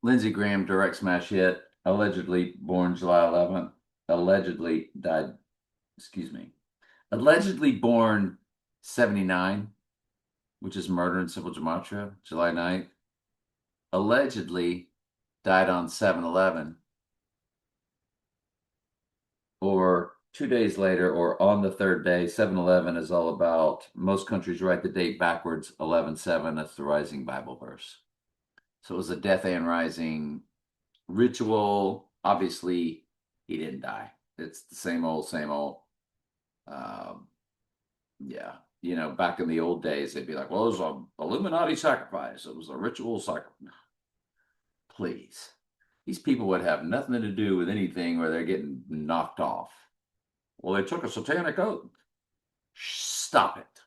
Lindsey Graham direct smash hit, allegedly born July 11th, allegedly died, excuse me, allegedly born 79, which is murder in Civil Gematria, July 9th, allegedly died on 7/11, or 2 days later, or on the third day. 7/11 is all about, most countries write the date backwards, 11/7, that's the rising Bible verse. So it was a death and rising ritual. Obviously, he didn't die. It's the same old, same old. Um, yeah, back in the old days, they'd be like, "Well, it was a Illuminati sacrifice. It was a ritual sacrifice." Please, these people would have nothing to do with anything where they're getting knocked off. Well, they took a satanic oath. Stop it!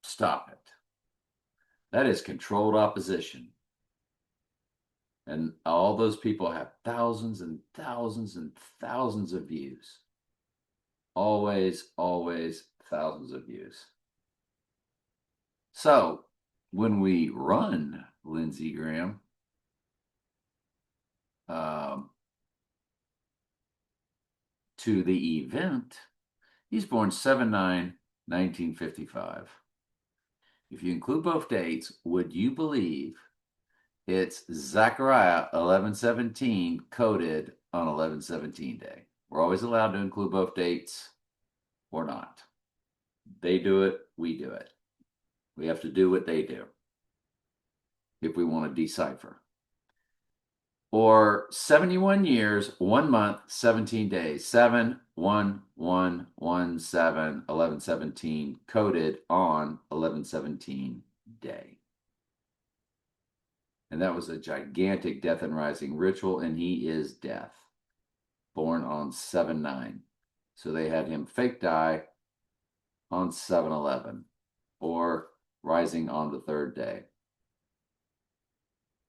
Stop it! That is controlled opposition. And all those people have thousands and thousands and thousands of views. Always, always thousands of views. So when we run Lindsey Graham, um, to the event, he's born 7/9/1955. If you include both dates, would you believe it's Zechariah 11:17 coded on 11:17 day? We're always allowed to include both dates or not. They do it, we do it. We have to do what they do if we want to decipher. Or 71 years, 1 month, 17 days. 7/1/1/1/7, 11/17, coded on 11/17 day. And that was a gigantic death and rising ritual, and he is death, born on 7/9. So they had him fake die on 7/11, or rising on the third day.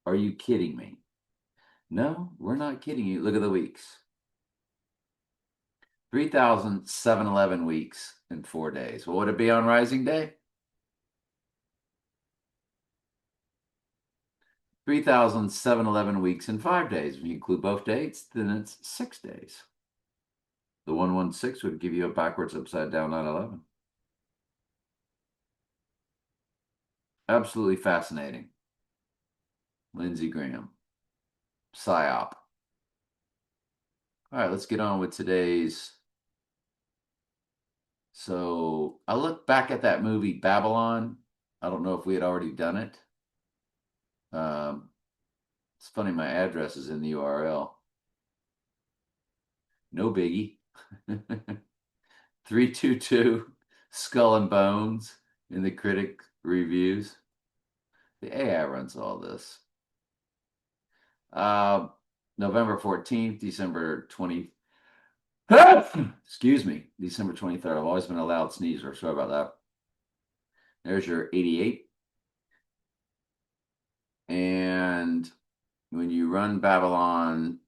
Are you kidding me? No, we're not kidding you. Look at the weeks. 3,711 weeks in 4 days. What would it be on Rising Day? 3,711 weeks in 5 days. If you include both dates, then it's 6 days. The 116 would give you a backwards, upside down 9/11. Absolutely fascinating. Lindsey Graham, PSYOP. All right, let's get on with today's. So I look back at that movie Babylon. I don't know if we had already done it. Um, it's funny, my address is in the URL. No biggie. 322 Skull and Bones in the critic reviews. The AI runs all this. Uh, November 14th, December 20. Excuse me, December 23rd. I've always been a loud sneezer. Sorry about that. There's your 88. And when you run Babylon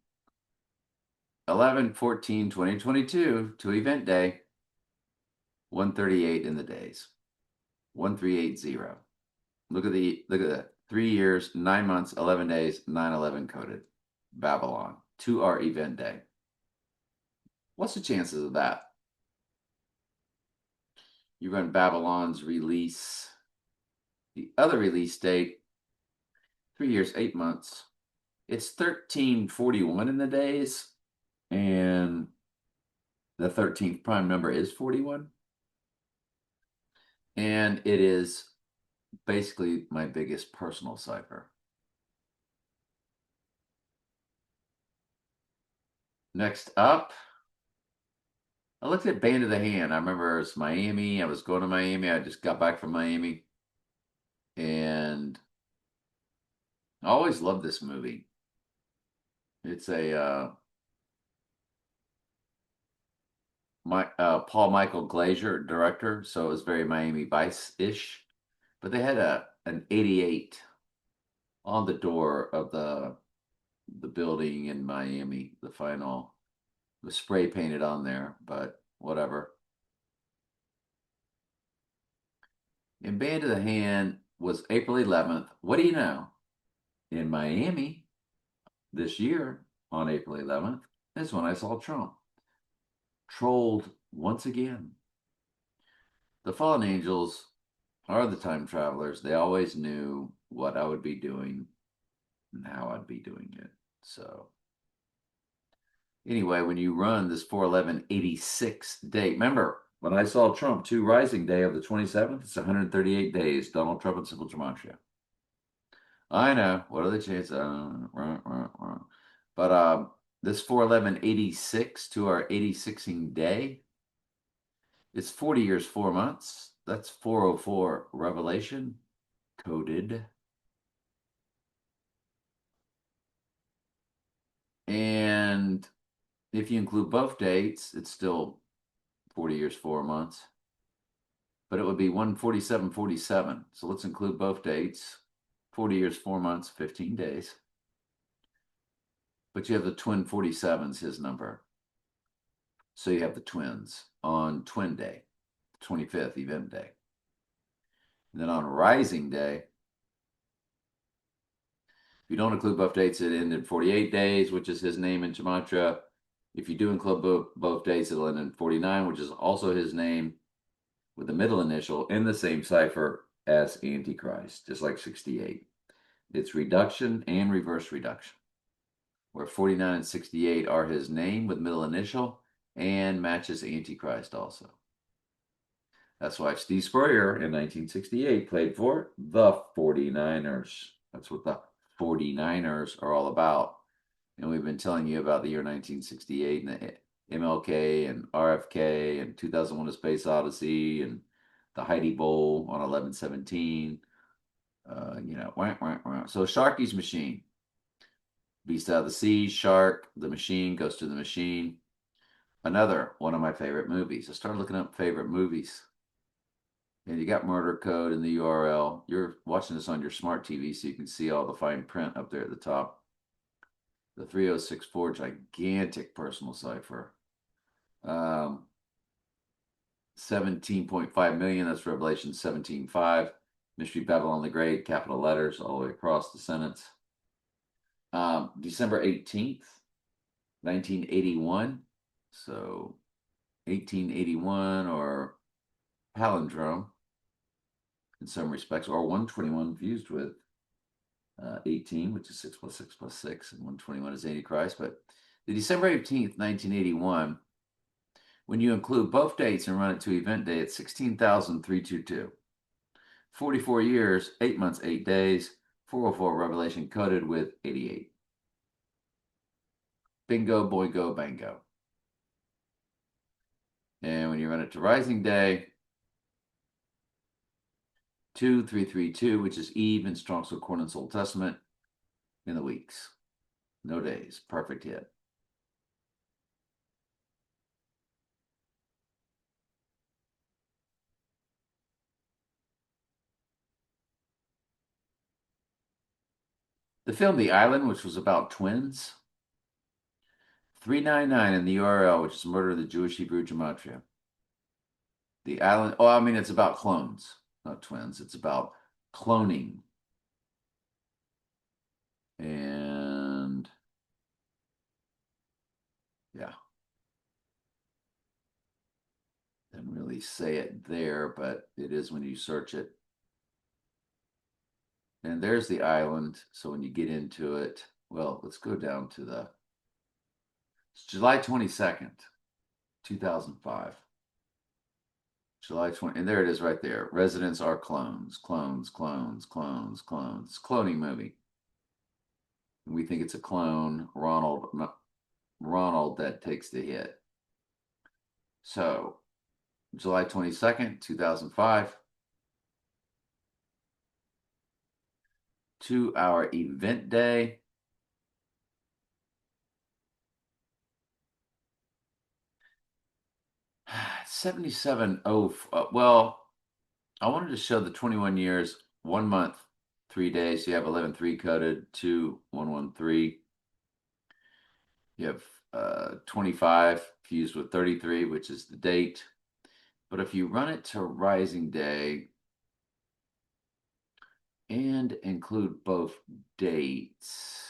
11/14/2022 to event day, 138 in the days. 1380. Look at that. 3 years, 9 months, 11 days, 9/11 coded. Babylon to our event day. What's the chances of that? You run Babylon's release, the other release date, 3 years, 8 months. It's 1341 in the days, and the 13th prime number is 41. And it is basically my biggest personal cipher. Next up, I looked at Band of the Hand. I remember it's Miami. I was going to Miami. I just got back from Miami. And I always loved this movie. It's a Paul Michael Glazier director, so it was very Miami Vice-ish. But they had an 88 on the door of the building in Miami. The final was spray painted on there, but whatever. And Band of the Hand was April 11th. What do you know? in Miami this year on April 11th is when I saw Trump trolled once again. The fallen angels are the time travelers. They always knew what I would be doing and how I'd be doing it. So anyway, when you run this 4/11/86 date, remember when I saw Trump 2 Rising Day of the 27th, it's 138 days. Donald Trump and Simple Gematria. I know. What are the chances? But this 4/11/86 to our 86ing day, it's 40 years, 4 months. That's 404 Revelation coded. And if you include both dates, it's still 40 years, 4 months. But it would be 147/47. So let's include both dates. 40 years, 4 months, 15 days. But you have the twin 47s, his number. So you have the twins on Twin Day, 25th event day. And then on Rising Day, if you don't include both dates, it ended 48 days, which is his name in Gematria. If you do include both dates, it'll end in 49, which is also his name with the middle initial in the same cipher as Antichrist, just like 68. It's reduction and reverse reduction, where 49 and 68 are his name with middle initial and matches Antichrist also. That's why Steve Spurrier in 1968 played for the 49ers. That's what the 49ers are all about. And we've been telling you about the year 1968 and the MLK and RFK and 2001: A Space Odyssey and the Heidi Bowl on 11/17. Wah, wah, wah. So Sharky's Machine. Beast out of the sea, shark, the machine goes to the machine. Another one of my favorite movies. I started looking up favorite movies. And you got Murder Code in the URL. You're watching this on your smart TV, so you can see all the fine print up there at the top. The 3064 gigantic personal cipher. 17.5 million. That's Revelation 17:5. Mystery Babylon the Great, capital letters all the way across the sentence. December 18th, 1981. So 1881 or palindrome in some respects, or 121 fused with 18, which is 6 plus 6 plus 6, and 121 is Antichrist. But the December 18th, 1981, when you include both dates and run it to event day, it's 16,322. 44 years, 8 months, 8 days, 404 Revelation coded with 88. Bingo, boingo, bango. And when you run it to Rising Day, 2332, which is Eve in Strong's Concordance Old Testament, in the weeks. No days. Perfect hit. The film The Island, which was about twins, 399 in the URL, which is Murder of the Jewish Hebrew Gematria. The Island, it's about clones, not twins. It's about cloning. And yeah. Didn't really say it there, but it is when you search it. And there's the island. So when you get into it, well, let's go down to it's July 22nd, 2005. July 20, and there it is right there. Residents are clones, clones, clones, clones, clones. It's a cloning movie. And we think it's a clone, Ronald that takes the hit. So July 22nd, 2005. To our event day. Well, I wanted to show the 21 years, 1 month, 3 days. So you have 11/3 coded, 2113. You have 25 fused with 33, which is the date. But if you run it to Rising Day, and include both dates.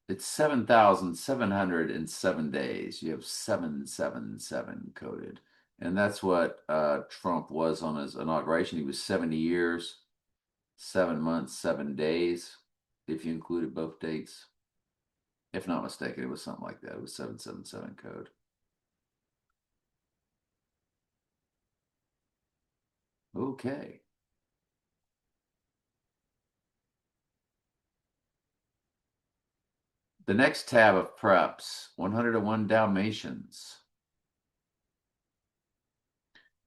It's 7,707 days. You have 777 coded. And that's what Trump was on his inauguration. He was 70 years, 7 months, 7 days, if you included both dates. If not mistaken, it was something like that. It was 777 code. Okay. The next tab of preps, 101 Dalmatians.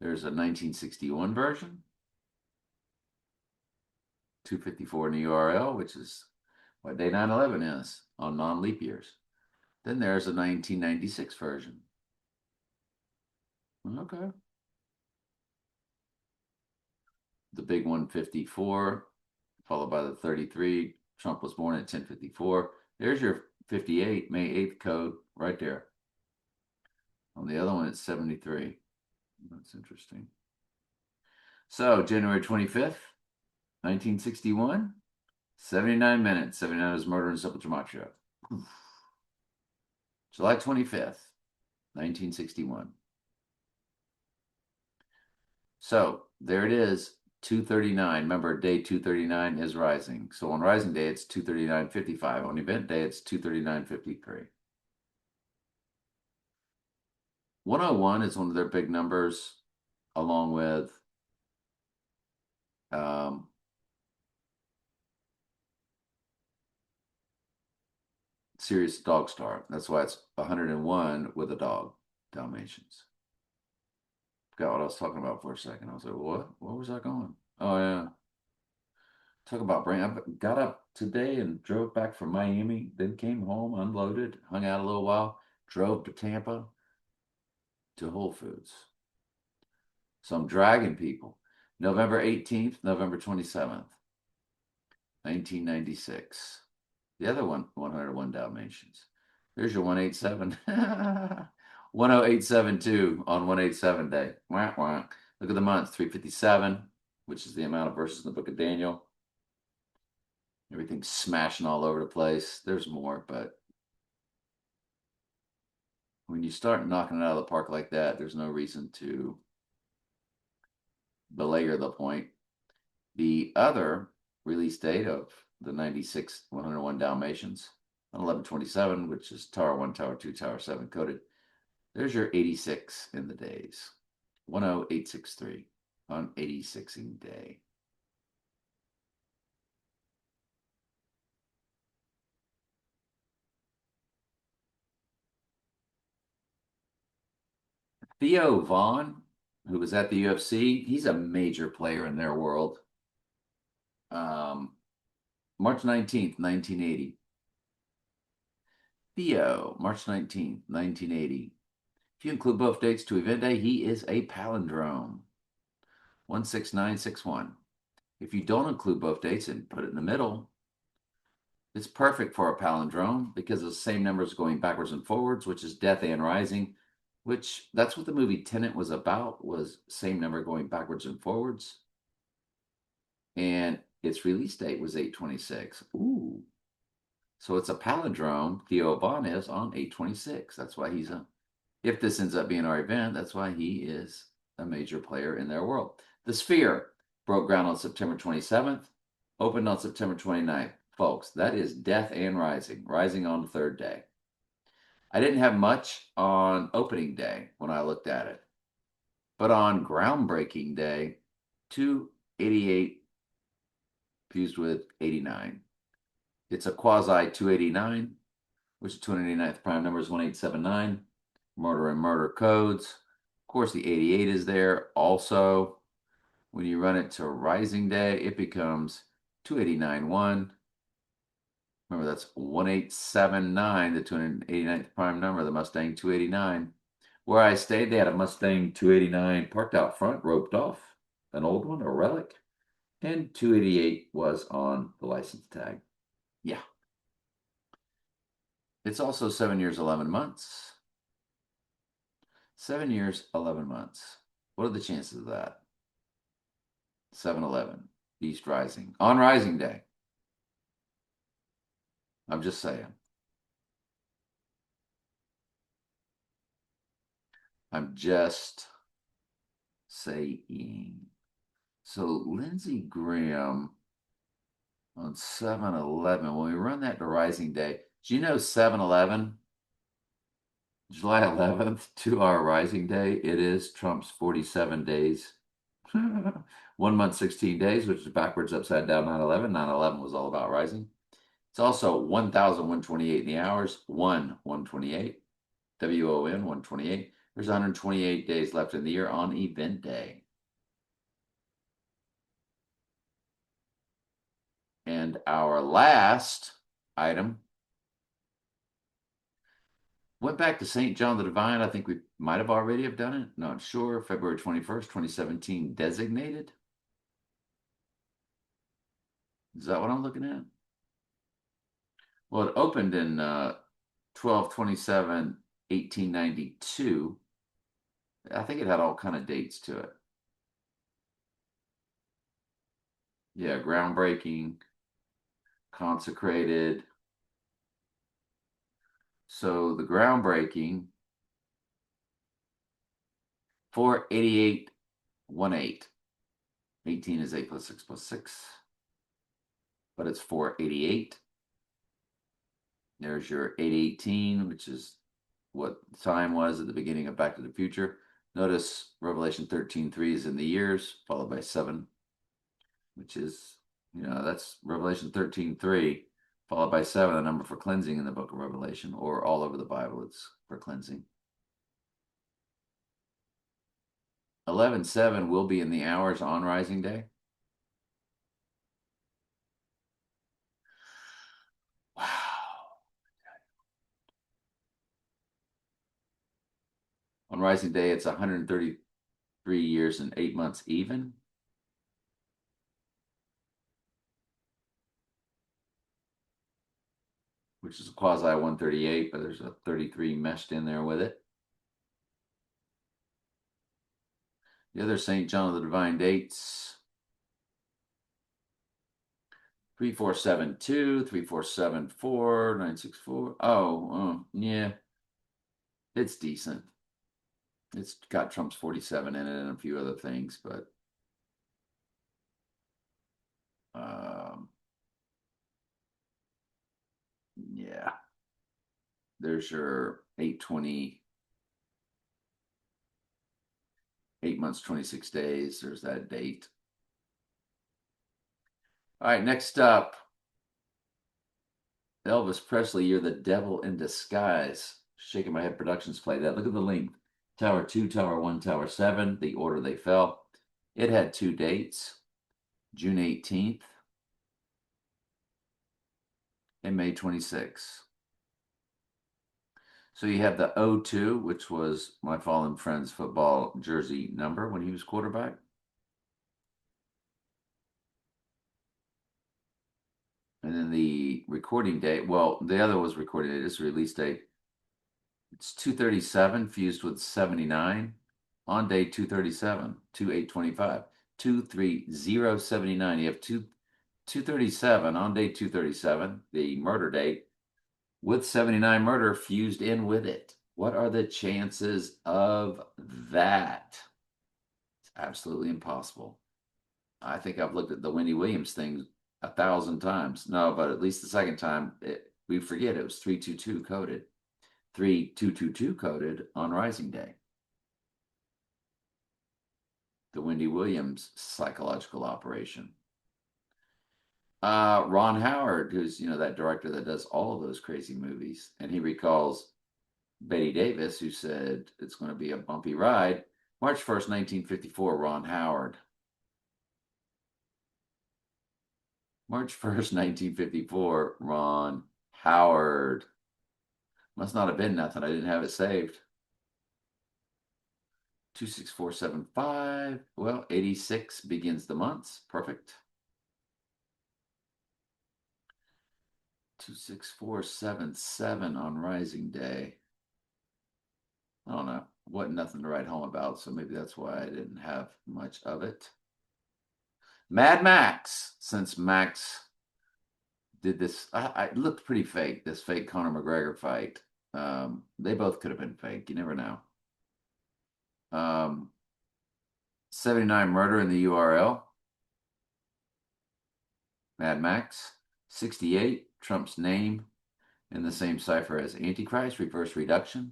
There's a 1961 version, 254 in the URL, which is what day 9/11 is on non-leap years. Then there's a 1996 version. Okay. The big 154, followed by the 33. Trump was born at 10:54. There's your 58, May 8th code right there. On the other one, it's 73. That's interesting. So, January 25th, 1961, 79 minutes. 79 is murder in Simple Gematria. July 25th, 1961. So there it is, 239. Remember, day 239 is rising. So on rising day, it's 239.55. On event day, it's 239.53. 101 is one of their big numbers, along with Sirius Dog Star. That's why it's 101 with a dog, Dalmatians. Forgot what I was talking about for a second. I was like, what? Where was I going? Oh, yeah. Talk about brain. I got up today and drove back from Miami, then came home, unloaded, hung out a little while, drove to Tampa to Whole Foods. So I'm dragging people. November 18th, November 27th, 1996. The other one, 101 Dalmatians. There's your 187. 10872 on 187 day. Wah, wah. Look at the months, 357, which is the amount of verses in the book of Daniel. Everything's smashing all over the place. There's more, but when you start knocking it out of the park like that, there's no reason to belabor the point. The other release date of the 96 101 Dalmatians on 11/27, which is Tower 1, Tower 2, Tower 7 coded. There's your 86 in the days. 10863 on 86ing day. Theo Vaughn, who was at the UFC, he's a major player in their world. March 19th, 1980. Theo, March 19th, 1980. If you include both dates to event day, he is a palindrome. 16961. If you don't include both dates and put it in the middle, it's perfect for a palindrome because the same numbers going backwards and forwards, which is death and rising, which that's what the movie Tenet was about, was same number going backwards and forwards. And its release date was 8/26. Ooh. So it's a palindrome. Theo Vaughn is on 8/26. That's why he's a, if this ends up being our event, that's why he is a major player in their world. The Sphere broke ground on September 27th, opened on September 29th. Folks, that is death and rising on the third day. I didn't have much on opening day when I looked at it, but on groundbreaking day, 288 fused with 89. It's a quasi 289, which is 289th prime number is 1879. Murder and murder codes. Of course, the 88 is there. Also, when you run it to rising day, it becomes 289.1. Remember, that's 1879, the 289th prime number, the Mustang 289. Where I stayed, they had a Mustang 289 parked out front, roped off, an old one, a relic, and 288 was on the license tag. Yeah. It's also 7 years, 11 months. 7 years, 11 months. What are the chances of that? 7-Eleven, East Rising. On Rising Day. I'm just saying. I'm just saying. So Lindsey Graham on 7-Eleven, when we run that to Rising Day, do you know 7-Eleven, July 11th, 2-hour Rising Day? It is Trump's 47 days. 1 month, 16 days, which is backwards, upside down 9/11. 9/11 was all about rising. It's also 1,128 in the hours, 128, WON 128. There's 128 days left in the year on event day. And our last item went back to St. John the Divine. I think we might have already have done it. Not sure. February 21st, 2017, designated. Is that what I'm looking at? Well, it opened in 12/27, 1892. I think it had all kind of dates to it. Yeah, groundbreaking, consecrated. So the groundbreaking, 48818. 18 is 8 plus 6 plus 6, but it's 488. There's your 818, which is what the time was at the beginning of Back to the Future. Notice Revelation 13:3 is in the years, followed by 7, which is, that's Revelation 13:3, followed by 7, the number for cleansing in the book of Revelation, or all over the Bible, it's for cleansing. 11:7 will be in the hours on Rising Day. Wow. On Rising Day, it's 133 years and 8 months even. Which is a quasi 138, but there's a 33 meshed in there with it. The other St. John of the Divine dates, 3472, 3474, 964. Oh, yeah, it's decent. It's got Trump's 47 in it and a few other things, but yeah. There's your 820, 8 months, 26 days. There's that date. All right, next up, Elvis Presley, You're the Devil in Disguise. Shaking My Head Productions played that. Look at the link. Tower 2, Tower 1, Tower 7, the order they fell. It had 2 dates, June 18th and May 26th. So you have the 02, which was my fallen friend's football jersey number when he was quarterback. And then the recording date, well, the other was recording date, this release date. It's 237 fused with 79 on day 237, 2825, 23079. You have 237 on day 237, the murder date, with 79 murder fused in with it. What are the chances of that? It's absolutely impossible. I think I've looked at the Wendy Williams thing 1,000 times. No, but at least the second time, we forget it was 322 coded. 3222 coded on Rising Day. The Wendy Williams psychological operation. Ron Howard, who's that director that does all of those crazy movies, and he recalls Betty Davis, who said it's going to be a bumpy ride. March 1st, 1954, Ron Howard. March 1st, 1954, Ron Howard. Must not have been nothing. I didn't have it saved. 26475. Well, 86 begins the months. Perfect. 26477 on Rising Day. I don't know. Wasn't nothing to write home about, so maybe that's why I didn't have much of it. Mad Max, since Max did this, it looked pretty fake, this fake Conor McGregor fight. They both could have been fake. You never know. 79 Murder in the URL, Mad Max. 68 Trump's name in the same cipher as Antichrist, reverse reduction,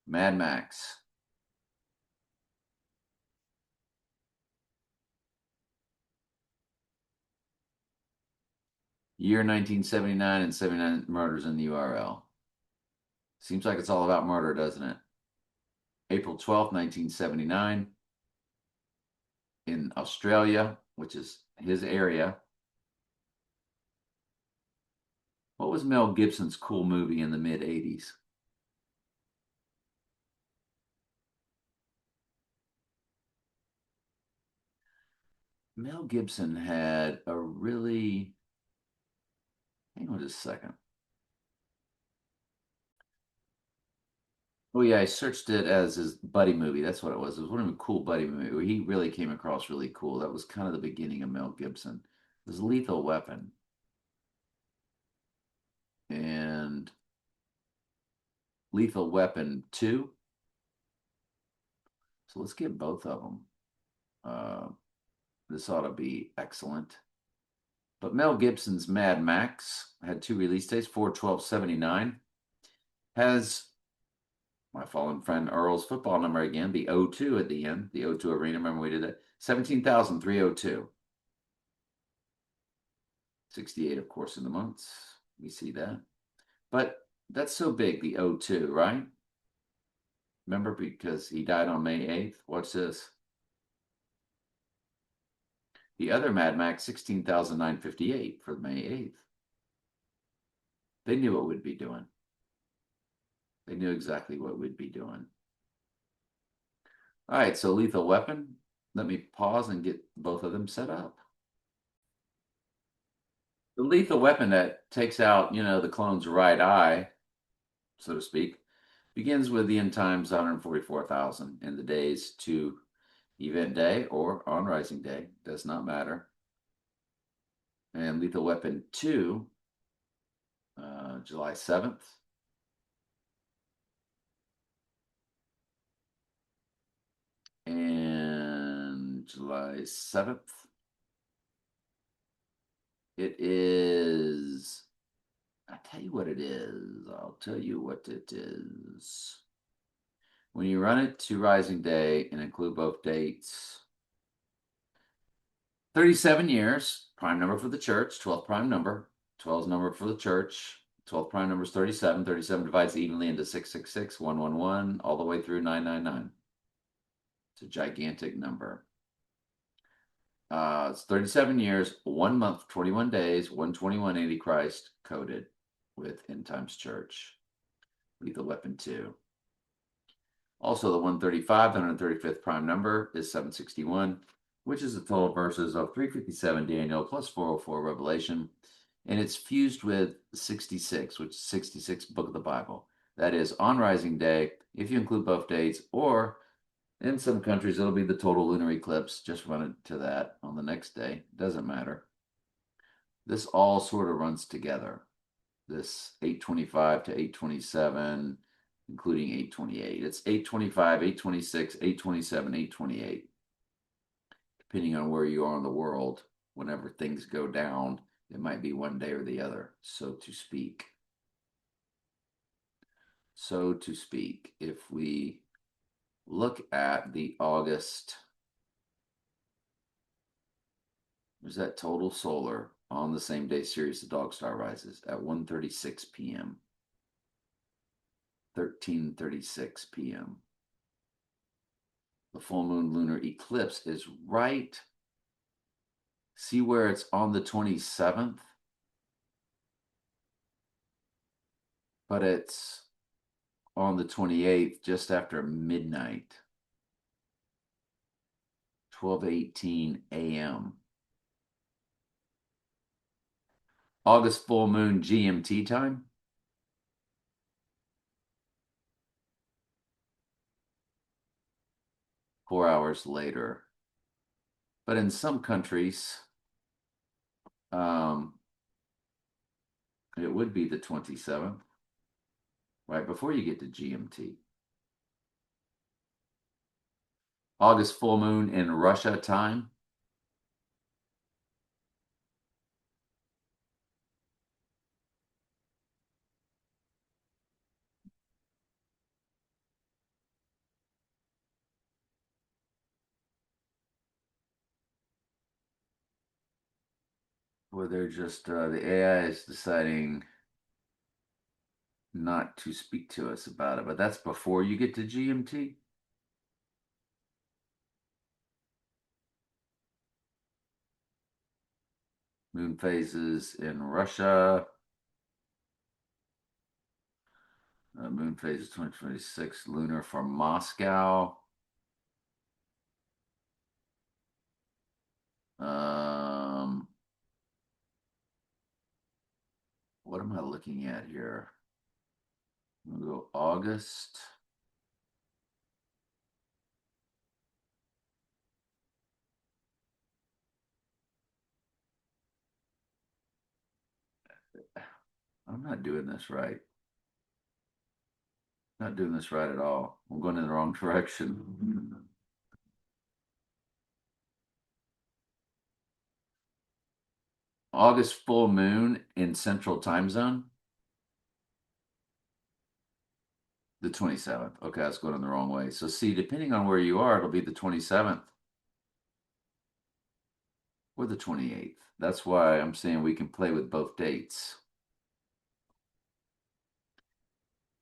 Mad Max. Year 1979 and 79 Murders in the URL. Seems like it's all about murder, doesn't it? April 12th, 1979, in Australia, which is his area. What was Mel Gibson's cool movie in the mid 80s? Mel Gibson had a really, hang on just a second. Oh yeah, I searched it as his buddy movie. That's what it was. It was one of the cool buddy movie where he really came across really cool. That was kind of the beginning of Mel Gibson. It was Lethal Weapon. And Lethal Weapon 2. So let's get both of them. This ought to be excellent. But Mel Gibson's Mad Max had two release dates, 4/12/79. Has my fallen friend Earl's football number again, the 02 at the end, the O2 Arena. Remember we did that? 17,302. 68, of course, in the months. We see that. But that's so big, the 02, right? Remember, because he died on May 8th. Watch this. The other Mad Max, 16,958 for May 8th. They knew what we'd be doing. They knew exactly what we'd be doing. All right, so Lethal Weapon. Let me pause and get both of them set up. The Lethal Weapon that takes out, the clone's right eye, so to speak, begins with the end times 144,000 in the days to event day or on rising day, does not matter. And Lethal Weapon 2, July 7th. And July 7th. It is, I'll tell you what it is. I'll tell you what it is. When you run it to rising day and include both dates, 37 years, prime number for the church, 12th prime number, 12th number for the church, 12th prime number is 37. 37 divides evenly into 666, 111, all the way through 999. It's a gigantic number. It's 37 years, 1 month, 21 days, 121 Antichrist coded with End Times Church. Lethal Weapon 2. Also, the 135, the 135th prime number is 761, which is the total verses of 357 Daniel plus 404 Revelation. And it's fused with 66, which is 66 book of the Bible. That is on rising day, if you include both dates, or in some countries, it'll be the total lunar eclipse. Just run it to that on the next day. Doesn't matter. This all sort of runs together. This 825 to 827, including 828. It's 825, 826, 827, 828. Depending on where you are in the world, whenever things go down, it might be one day or the other, so to speak. So to speak, if we look at the August, there's that total solar on the same day Sirius the Dog Star rises at 1:36 p.m. 13:36 p.m. The full moon lunar eclipse is right. See where it's on the 27th? But it's on the 28th, just after midnight, 12:18 a.m. August full moon GMT time. 4 hours later. But in some countries, um, it would be the 27th, right before you get to GMT. August full moon in Russia time. Where they're just the AI is deciding not to speak to us about it, but that's before you get to GMT. Moon phases in Russia. Moon phases 2026 lunar for Moscow. Um, what am I looking at here? We'll go August. I'm not doing this right. Not doing this right at all. I'm going in the wrong direction. August full moon in Central Time Zone. The 27th. Okay, I was going in the wrong way. So see, depending on where you are, it'll be the 27th or the 28th. That's why I'm saying we can play with both dates.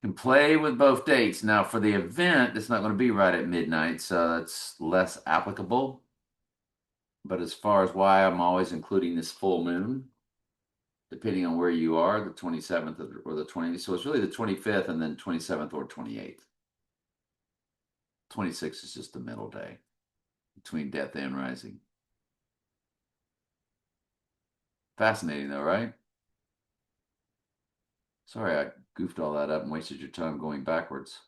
Can play with both dates. Now, for the event, it's not going to be right at midnight, so that's less applicable. But as far as why I'm always including this full moon, depending on where you are, the 27th or the 20th. So it's really the 25th and then 27th or 28th. 26th is just the middle day between death and rising. Fascinating, though, right? Sorry, I goofed all that up and wasted your time going backwards.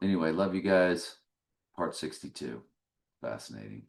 Anyway, love you guys. Part 62. Fascinating.